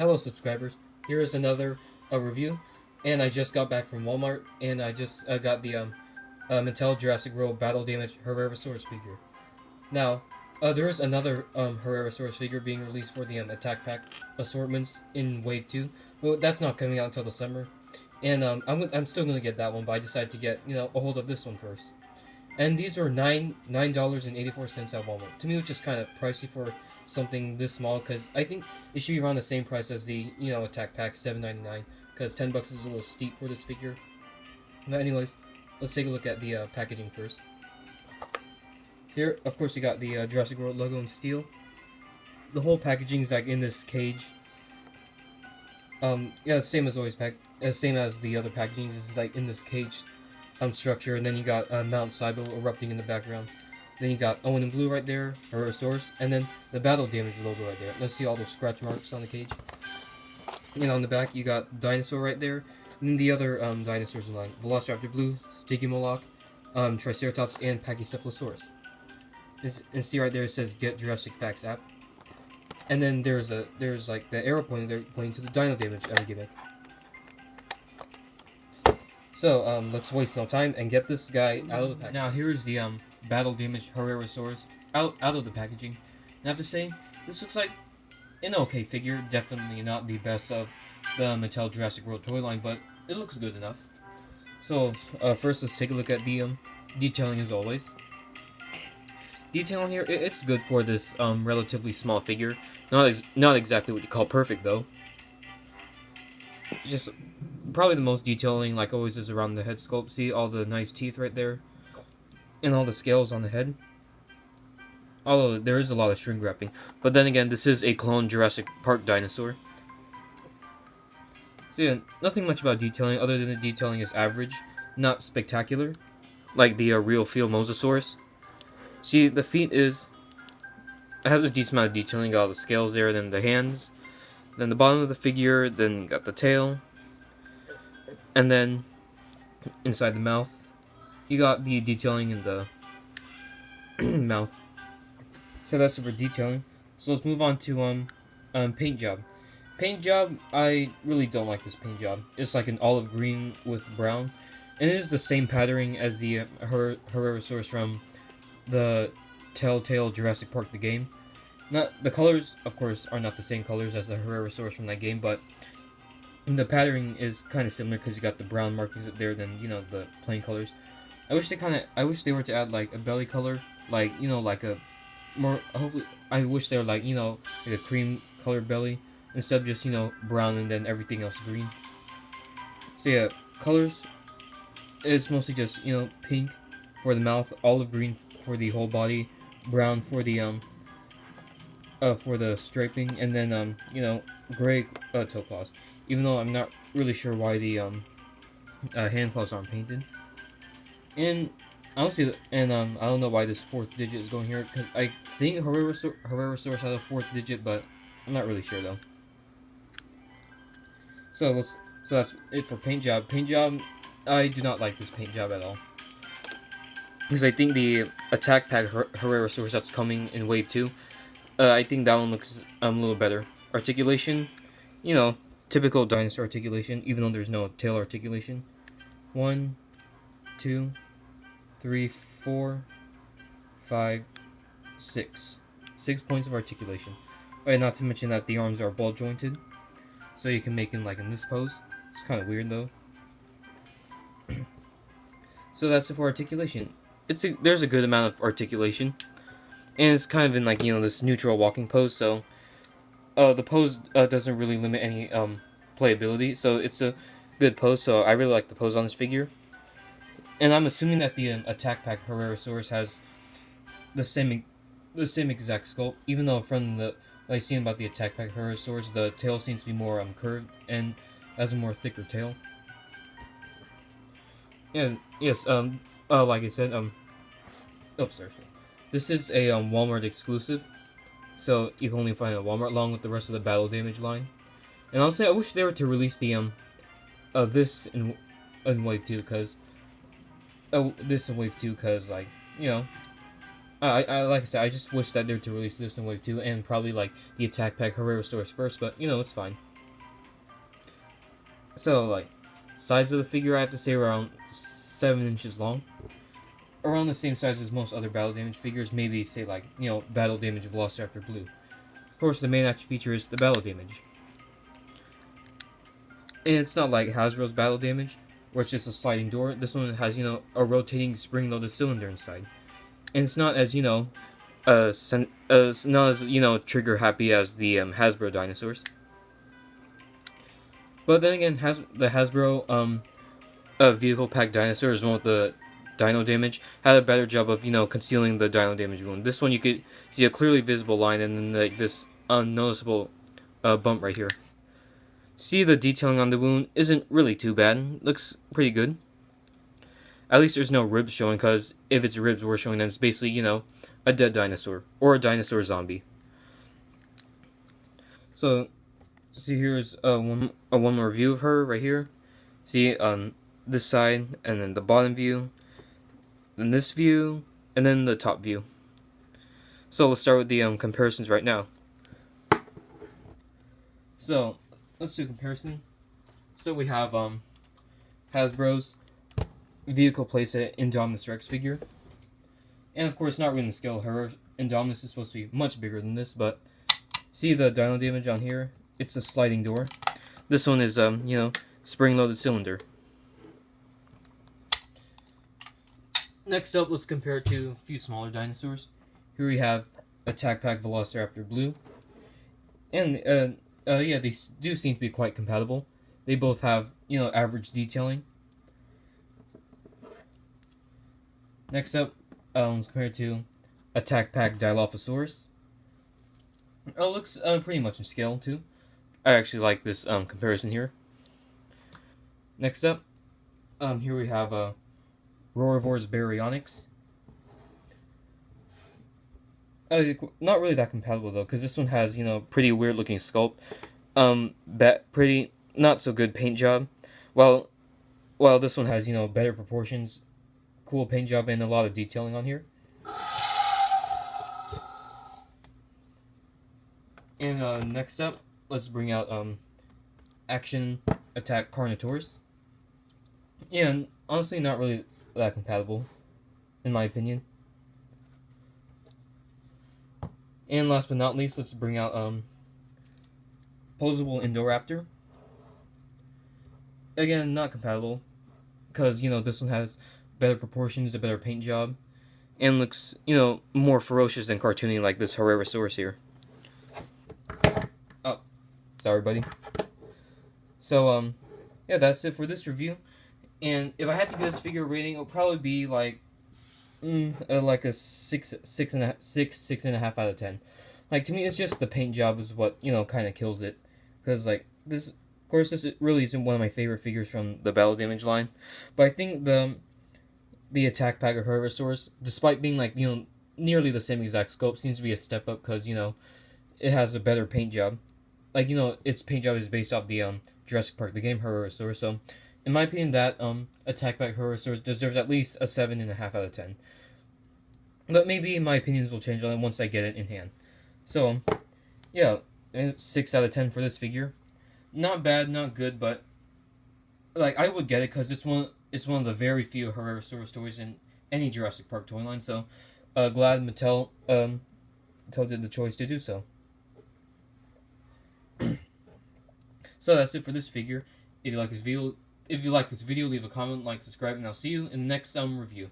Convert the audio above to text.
Hello subscribers, here is another review, and I just got back from Walmart, and I just got the Mattel Jurassic World Battle Damage Herrerasaurus figure. Now, there is another Herrerasaurus figure being released for the Attack Pack assortments in Wave 2, but that's not coming out until the summer, and I'm still going to get that one, but I decided to get, a hold of this one first. And these are $9.84 at Walmart. To me, which is kind of pricey for something this small, because I think it should be around the same price as the Attack Pack, $7.99. Because $10 is a little steep for this figure. But anyways, let's take a look at the packaging first. Here, of course, you got the Jurassic World logo in steel. The whole packaging is like in this cage. Yeah, same as always. Same as the other packagings. Is like in this cage structure, and then you got Mount Sibo erupting in the background. Then you got Owen in blue right there, Herrerasaurus, and then the Battle Damage logo right there. Let's see all those scratch marks on the cage. And on the back, you got Dinosaur right there, and then the other dinosaurs in line: Velociraptor blue, Stygimoloch, Triceratops, and Pachycephalosaurus. And see right there, it says "Get Jurassic Facts" app. And then there's like the arrow pointing there, pointing to the Dino Damage gimmick. So, let's waste no time and get this guy out of the pack. Now, here's the Battle Damage Herrerasaurus out of the packaging. And I have to say, this looks like an okay figure. Definitely not the best of the Mattel Jurassic World toy line, but it looks good enough. So, first let's take a look at the detailing as always. Detailing here, it's good for this relatively small figure. Not exactly what you call perfect, though. Just probably the most detailing, like always, is around the head sculpt. See all the nice teeth right there, and all the scales on the head. Although there is a lot of shrink wrapping, but then again, this is a clone Jurassic Park dinosaur. So yeah, nothing much about detailing other than the detailing is average, not spectacular, like the real feel Mosasaurus. See, the feet it has a decent amount of detailing. Got all the scales there, then the hands, then the bottom of the figure, then you got the tail. And then, inside the mouth, you got the detailing in the mouth. So that's it for detailing. So let's move on to paint job. Paint job, I really don't like this paint job. It's like an olive green with brown. And it is the same patterning as the Herrerasaurus from the Telltale Jurassic Park the game. The colors, of course, are not the same colors as the Herrerasaurus from that game, but the patterning is kind of similar because you got the brown markings up there, then the plain colors. I wish they were to add like a belly color, like like a more. Hopefully, I wish they were like like a cream colored belly instead of just brown and then everything else green. So yeah, colors. It's mostly just pink for the mouth, olive green for the whole body, brown for the striping, and then gray toe claws. Even though I'm not really sure why the hand claws aren't painted. And honestly, I don't know why this fourth digit is going here, because I think Herrerasaurus has a fourth digit, but I'm not really sure though. So that's it for paint job. Paint job, I do not like this paint job at all, because I think the Attack Pack Herrerasaurus that's coming in Wave 2, I think that one looks a little better. Articulation, typical dinosaur articulation, even though there's no tail articulation. 1, 2, 3, 4, 5, 6. 6 points of articulation. Alright, not to mention that the arms are ball jointed, so you can make them like in this pose. It's kind of weird though. So that's it for articulation. There's a good amount of articulation, and it's kind of in like this neutral walking pose. So the pose doesn't really limit any playability, so it's a good pose. So I really like the pose on this figure, and I'm assuming that the Attack Pack Herrerasaurus has the same exact sculpt. Even though from the I've seen about the Attack Pack Herrerasaurus, the tail seems to be more curved and has a more thicker tail. And yes, like I said, sorry. This is a Walmart exclusive. So you can only find it at Walmart along with the rest of the Battle Damage line. And I'll say I wish they were to release the this in Wave 2, because like I like I said, I just wish that they were to release this in Wave 2 and probably like the Attack Pack Herrerasaurus first, but it's fine. So like, size of the figure, I have to say around 7 inches long. Around the same size as most other Battle Damage figures, maybe say like, Battle Damage Velociraptor Blue. Of course, the main action feature is the Battle Damage. And it's not like Hasbro's Battle Damage, where it's just a sliding door. This one has, a rotating spring-loaded cylinder inside. And it's not as, not as, trigger happy as the Hasbro dinosaurs. But then again, the Hasbro vehicle pack dinosaur is one with the Dino Damage, had a better job of, concealing the Dino Damage wound. This one you could see a clearly visible line and then like this unnoticeable bump right here. See, the detailing on the wound isn't really too bad. Looks pretty good. At least there's no ribs showing, because if its ribs were showing, then it's basically, a dead dinosaur or a dinosaur zombie. So, see, here's one more view of her right here. See, on this side, and then the bottom view, then this view, and then the top view. So let's start with the comparisons right now. So let's do a comparison. So we have Hasbro's vehicle playset Indominus Rex figure, and of course not really in the scale. Her Indominus is supposed to be much bigger than this, but see the Dino Damage on here? It's a sliding door. This one is spring-loaded cylinder. Next up, let's compare it to a few smaller dinosaurs. Here we have Attack Pack Velociraptor Blue. And, they do seem to be quite compatible. They both have, average detailing. Next up, let's compare it to Attack Pack Dilophosaurus. Oh, it looks pretty much in scale, too. I actually like this comparison here. Next up, here we have Rorivor's Baryonyx. Not really that compatible though, because this one has pretty weird looking sculpt, pretty not so good paint job, while this one has better proportions, cool paint job, and a lot of detailing on here. And next up, let's bring out Action Attack Carnotaurus. Yeah, and honestly, not really that compatible, in my opinion. And last but not least, let's bring out Posable Indoraptor. Again, not compatible, because this one has better proportions, a better paint job, and looks more ferocious than cartoony like this Herrerasaurus here. Oh, sorry, buddy. So yeah, that's it for this review. And if I had to give this figure a rating, it would probably be like a 6.5 out of 10. Like, to me, it's just the paint job is what kind of kills it. Because like this, of course, this really isn't one of my favorite figures from the Battle Damage line, but I think the Attack Pack of Herrerasaurus, despite being like nearly the same exact scope, seems to be a step up because it has a better paint job. Like its paint job is based off the Jurassic Park, the game Herrerasaurus. So, in my opinion, that Attack Pack Herrerasaurus deserves at least a 7.5 out of 10. But maybe my opinions will change on it once I get it in hand. So, yeah, it's 6 out of 10 for this figure. Not bad, not good, but like I would get it because it's one of the very few Herrerasaurus toys in any Jurassic Park toy line. So, glad Mattel did the choice to do so. So that's it for this figure. If you like this video, leave a comment, like, subscribe, and I'll see you in the next review.